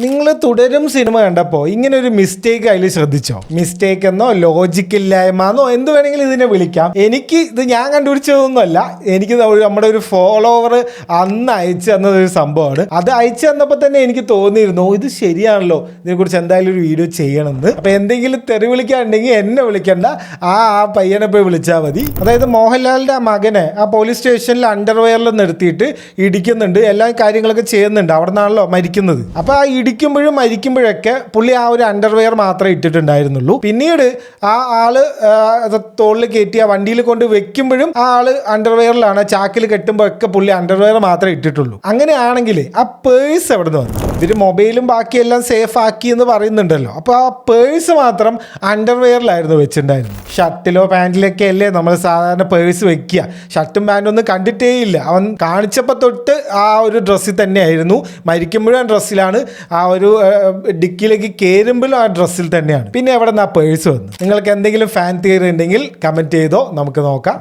നിങ്ങൾ തുടരും സിനിമ കണ്ടപ്പോൾ ഇങ്ങനെ ഒരു മിസ്റ്റേക്ക് അതിൽ ശ്രദ്ധിച്ചോ? മിസ്റ്റേക്ക് എന്നോ ലോജിക്കില്ലായ്മ എന്നോ എന്ത് വേണമെങ്കിലും ഇതിനെ വിളിക്കാം. എനിക്ക് ഇത് ഞാൻ കണ്ടുപിടിച്ചതൊന്നുമല്ല. എനിക്ക് നമ്മുടെ ഒരു ഫോളോവർ അന്ന് അയച്ചു തന്നതൊരു സംഭവമാണ്. അത് അയച്ചു തന്നപ്പോൾ തന്നെ എനിക്ക് തോന്നിയിരുന്നു ഇത് ശരിയാണല്ലോ, ഇതിനെക്കുറിച്ച് എന്തായാലും ഒരു വീഡിയോ ചെയ്യണമെന്ന്. അപ്പോൾ എന്തെങ്കിലും തെറി വിളിക്കാനുണ്ടെങ്കിൽ എന്നെ വിളിക്കണ്ട, ആ പയ്യനെ പോയി വിളിച്ചാൽ മതി. അതായത് മോഹൻലാലിൻ്റെ ആ മകനെ ആ പോലീസ് സ്റ്റേഷനിൽ അണ്ടർവെയറിൽ നിർത്തിയിട്ട് ഇടിക്കുന്നുണ്ട്, എല്ലാ കാര്യങ്ങളൊക്കെ ചെയ്യുന്നുണ്ട്. അവിടെ നിന്നാണല്ലോ മരിക്കുന്നത്. അപ്പോൾ ആ ഇടിക്കുമ്പോഴും മരിക്കുമ്പോഴൊക്കെ പുള്ളി ആ ഒരു അണ്ടർവെയർ മാത്രമേ ഇട്ടിട്ടുണ്ടായിരുന്നുള്ളൂ. പിന്നീട് ആ ആള് തോളിൽ കയറ്റി ആ വണ്ടിയിൽ കൊണ്ട് വെക്കുമ്പോഴും ആ ആള് അണ്ടർവെയറിലാണ്, ചാക്കിൽ കെട്ടുമ്പോഴൊക്കെ പുള്ളി അണ്ടർവെയർ മാത്രമേ ഇട്ടിട്ടുള്ളൂ. അങ്ങനെയാണെങ്കിൽ ആ പേഴ്സ് എവിടെ നിന്ന് വന്നു? ഇവര് മൊബൈലും ബാക്കിയെല്ലാം സേഫ് ആക്കി എന്ന് പറയുന്നുണ്ടല്ലോ. അപ്പോൾ ആ പേഴ്സ് മാത്രം അണ്ടർവെയറിലായിരുന്നു വെച്ചിട്ടുണ്ടായിരുന്നു. ഷർട്ടിലോ പാൻറ്റിലൊക്കെ അല്ലേ നമ്മൾ സാധാരണ പേഴ്സ് വെക്കുക. ഷർട്ടും പാൻറ്റും ഒന്നും കണ്ടിട്ടേ ഇല്ല. അവൻ കാണിച്ചപ്പോൾ തൊട്ട് ആ ഒരു ഡ്രസ്സിൽ തന്നെയായിരുന്നു. മരിക്കുമ്പോഴും ആ ഡ്രസ്സിലാണ്, ആ ഒരു ഡിക്കിലേക്ക് കയറുമ്പോഴും ആ ഡ്രസ്സിൽ തന്നെയാണ്. പിന്നെ എവിടെ നിന്ന് ആ പേഴ്സ് വന്നു? നിങ്ങൾക്ക് എന്തെങ്കിലും ഫാൻ തിയറി ഉണ്ടെങ്കിൽ കമൻറ്റ് ചെയ്തോ, നമുക്ക് നോക്കാം.